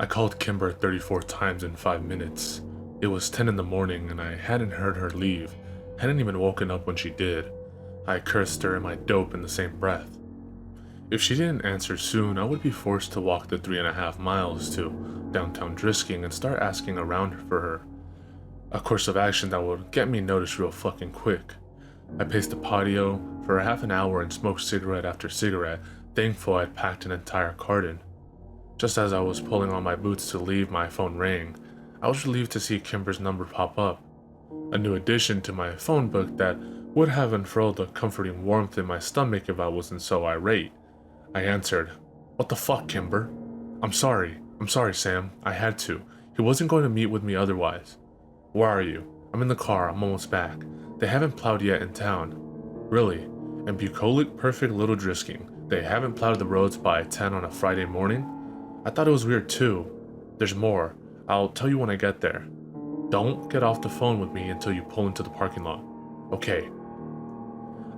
I called Kimber 34 times in 5 minutes. It was 10 in the morning and I hadn't heard her leave, hadn't even woken up when she did. I cursed her and my dope in the same breath. If she didn't answer soon, I would be forced to walk the 3.5 miles to downtown Drisking and start asking around for her. A course of action that would get me noticed real fucking quick. I paced the patio for a half an hour and smoked cigarette after cigarette, thankful I'd packed an entire carton. Just as I was pulling on my boots to leave, my phone rang. I was relieved to see Kimber's number pop up. A new addition to my phone book that would have unfurled a comforting warmth in my stomach if I wasn't so irate. I answered, "What the fuck, Kimber?" I'm sorry, Sam. I had to. He wasn't going to meet with me otherwise." "Where are you?" "I'm in the car. I'm almost back. They haven't plowed yet in town." "Really? In bucolic perfect Little Drisking, they haven't plowed the roads by 10 on a Friday morning? I thought it was weird too. There's more. I'll tell you when I get there. Don't get off the phone with me until you pull into the parking lot." "Okay."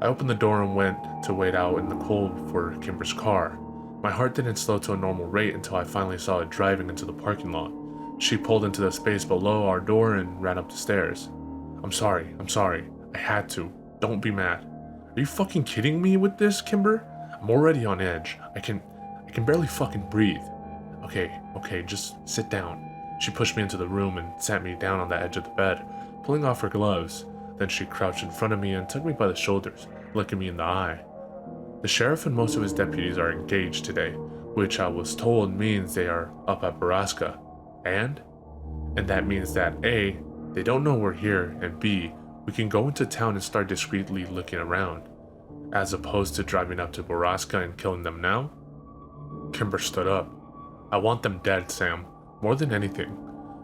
I opened the door and went to wait out in the cold for Kimber's car. My heart didn't slow to a normal rate until I finally saw it driving into the parking lot. She pulled into the space below our door and ran up the stairs. I'm sorry. I had to. Don't be mad." "Are you fucking kidding me with this, Kimber? I'm already on edge. I can barely fucking breathe." Okay, just sit down." She pushed me into the room and sat me down on the edge of the bed, pulling off her gloves. Then she crouched in front of me and took me by the shoulders, looking me in the eye. "The sheriff and most of his deputies are engaged today, which I was told means they are up at Borrasca. And that means that A, they don't know we're here, and B, we can go into town and start discreetly looking around, as opposed to driving up to Borrasca and killing them now." Kimber stood up. "I want them dead, Sam, more than anything.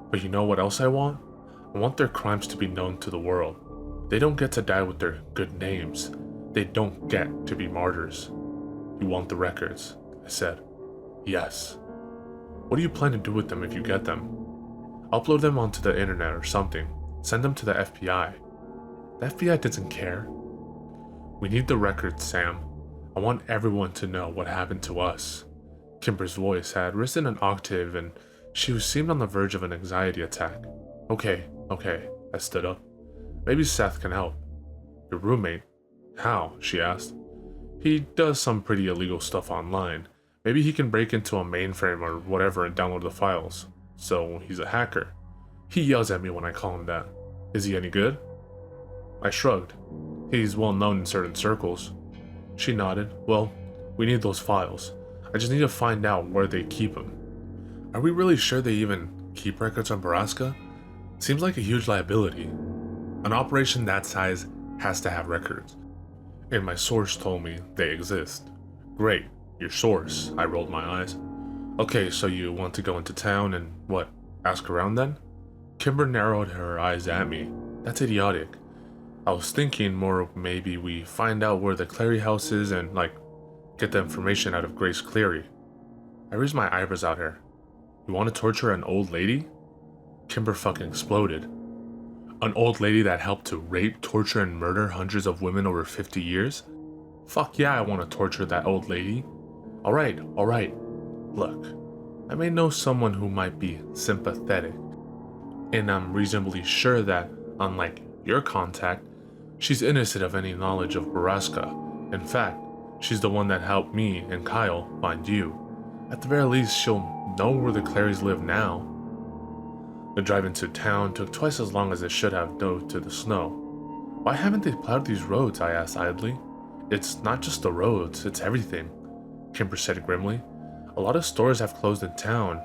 But you know what else I want? I want their crimes to be known to the world. They don't get to die with their good names. They don't get to be martyrs." "You want the records?" I said. "Yes." "What do you plan to do with them if you get them?" "Upload them onto the internet or something. Send them to the FBI. "The FBI doesn't care." "We need the records, Sam. I want everyone to know what happened to us." Kimber's voice had risen an octave and she seemed on the verge of an anxiety attack. Okay, I stood up. "Maybe Seth can help." "Your roommate? How?" she asked. "He does some pretty illegal stuff online. Maybe he can break into a mainframe or whatever and download the files. So he's a hacker. He yells at me when I call him that. Is he any good?" I shrugged. "He's well known in certain circles." She nodded. "Well, we need those files. I just need to find out where they keep them." "Are we really sure they even keep records on Borrasca? Seems like a huge liability." "An operation that size has to have records. And my source told me they exist." "Great, your source." I rolled my eyes. "Okay, so you want to go into town and what, ask around then?" Kimber narrowed her eyes at me. "That's idiotic. I was thinking more maybe we find out where the Clary house is and get the information out of Grace Cleary." I raised my eyebrows at her. "You want to torture an old lady?" Kimber fucking exploded. "An old lady that helped to rape, torture, and murder hundreds of women over 50 years? Fuck yeah, I want to torture that old lady." Alright. Look, I may know someone who might be sympathetic. And I'm reasonably sure that, unlike your contact, she's innocent of any knowledge of Borrasca. In fact, she's the one that helped me and Kyle find you. At the very least, she'll know where the Clarys live now." The drive into town took twice as long as it should have due to the snow. "Why haven't they plowed these roads?" I asked idly. "It's not just the roads, it's everything," Kimber said grimly. "A lot of stores have closed in town.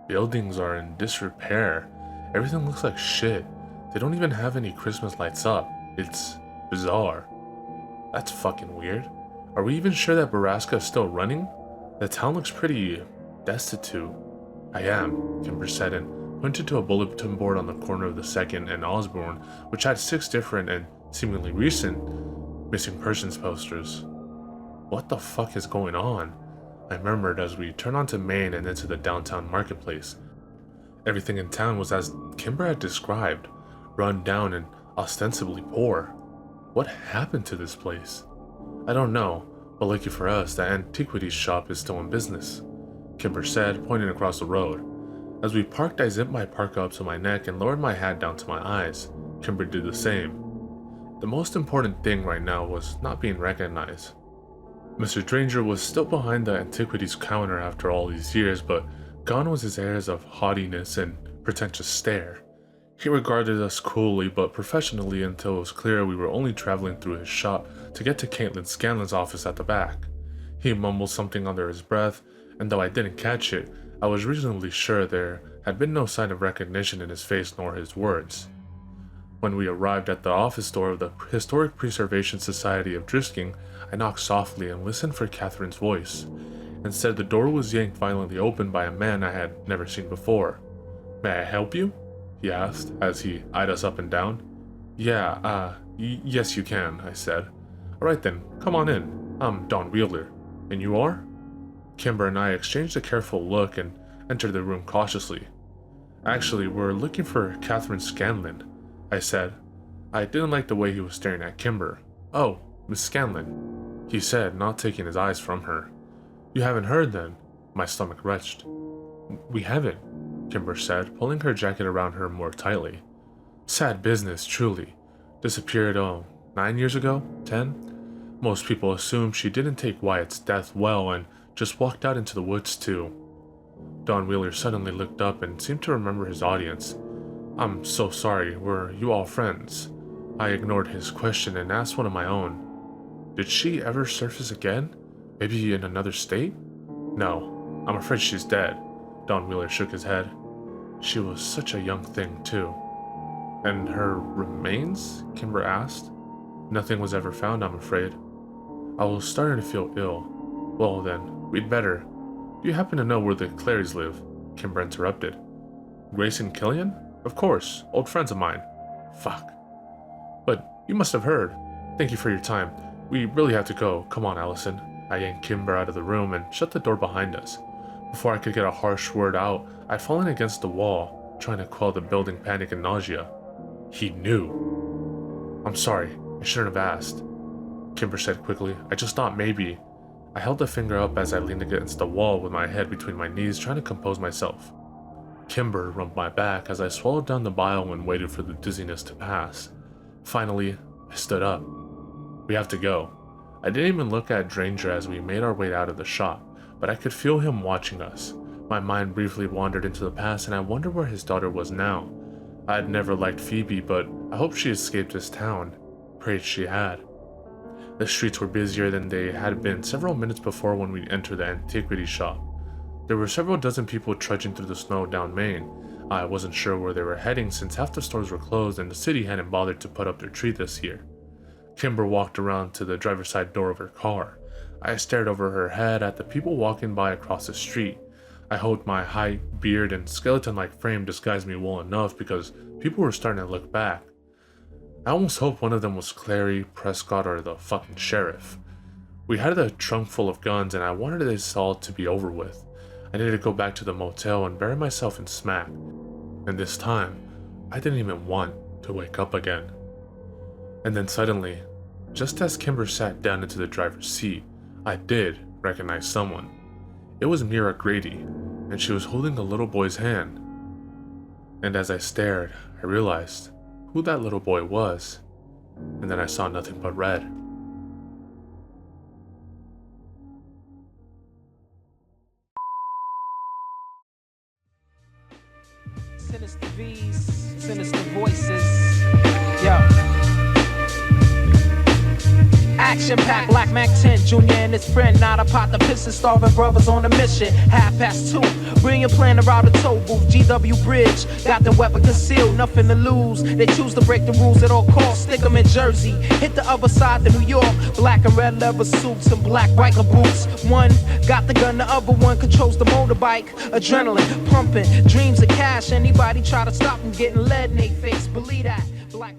Buildings are in disrepair. Everything looks like shit. They don't even have any Christmas lights up. It's bizarre." "That's fucking weird. Are we even sure that Borrasca is still running? The town looks pretty destitute." "I am," Kimber said and pointed to a bulletin board on the corner of the 2nd and Osborne, which had 6 different and seemingly recent missing persons posters. "What the fuck is going on?" I murmured as we turned onto Main and into the downtown marketplace. Everything in town was as Kimber had described, run down and ostensibly poor. What happened to this place? "I don't know, but lucky for us, the antiquities shop is still in business," Kimber said, pointing across the road. As we parked, I zipped my parka up to my neck and lowered my hat down to my eyes. Kimber did the same. The most important thing right now was not being recognized. Mr. Dranger was still behind the antiquities counter after all these years, but gone was his airs of haughtiness and pretentious stare. He regarded us coolly but professionally until it was clear we were only traveling through his shop to get to Caitlin Scanlon's office at the back. He mumbled something under his breath, and though I didn't catch it, I was reasonably sure there had been no sign of recognition in his face nor his words. When we arrived at the office door of the Historic Preservation Society of Drisking, I knocked softly and listened for Catherine's voice. Instead, the door was yanked violently open by a man I had never seen before. "May I help you?" he asked as he eyed us up and down. Yes you can," I said. "Alright then, come on in. I'm Don Wheeler. And you are?" Kimber and I exchanged a careful look and entered the room cautiously. "Actually, we're looking for Catherine Scanlon," I said. I didn't like the way he was staring at Kimber. "Oh, Miss Scanlon," he said, not taking his eyes from her. "You haven't heard then?" My stomach retched. "We haven't," Kimber said, pulling her jacket around her more tightly. "Sad business, truly. Disappeared, 9 years ago? 10? Most people assume she didn't take Wyatt's death well and just walked out into the woods too." Don Wheeler suddenly looked up and seemed to remember his audience. "I'm so sorry, were you all friends?" I ignored his question and asked one of my own. "Did she ever surface again? Maybe in another state?" "No, I'm afraid she's dead." Don Wheeler shook his head. "She was such a young thing, too." "And her remains?" Kimber asked. "Nothing was ever found, I'm afraid." I was starting to feel ill. "Well then, we'd better. Do you happen to know where the Clarys live?" Kimber interrupted. "Grace and Killian? Of course, old friends of mine." "Fuck. But you must have heard. Thank you for your time. We really have to go. Come on, Allison." I yanked Kimber out of the room and shut the door behind us. Before I could get a harsh word out, I'd fallen against the wall, trying to quell the building panic and nausea. He knew. "I'm sorry, I shouldn't have asked," Kimber said quickly. "I just thought maybe." I held a finger up as I leaned against the wall with my head between my knees, trying to compose myself. Kimber rubbed my back as I swallowed down the bile and waited for the dizziness to pass. Finally, I stood up. "We have to go." I didn't even look at Dranger as we made our way out of the shop, but I could feel him watching us. My mind briefly wandered into the past, and I wondered where his daughter was now. I had never liked Phoebe, but I hoped she escaped this town. Prayed she had. The streets were busier than they had been several minutes before when we entered the antiquity shop. There were several dozen people trudging through the snow down Main. I wasn't sure where they were heading since half the stores were closed and the city hadn't bothered to put up their tree this year. Kimber walked around to the driver's side door of her car. I stared over her head at the people walking by across the street. I hoped my height, beard, and skeleton-like frame disguised me well enough because people were starting to look back. I almost hoped one of them was Clary, Prescott, or the fucking sheriff. We had a trunk full of guns and I wanted this all to be over with. I needed to go back to the motel and bury myself in smack. And this time, I didn't even want to wake up again. And then suddenly, just as Kimber sat down into the driver's seat, I did recognize someone. It was Mira Grady, and she was holding a little boy's hand. And as I stared, I realized who that little boy was, and then I saw nothing but red. Sinister V's, sinister voices. Yo. Action-packed, Black Mac 10, Junior and his friend, not a pot to piss and starving brothers on a mission. 2:30, brilliant plan around the toll booth, GW Bridge, got the weapon concealed, nothing to lose. They choose to break the rules at all costs, stick them in Jersey, hit the other side to New York, black and red leather suits and black biker boots. One got the gun, the other one controls the motorbike, adrenaline pumping, dreams of cash. Anybody try to stop them getting lead in their face, believe that. Black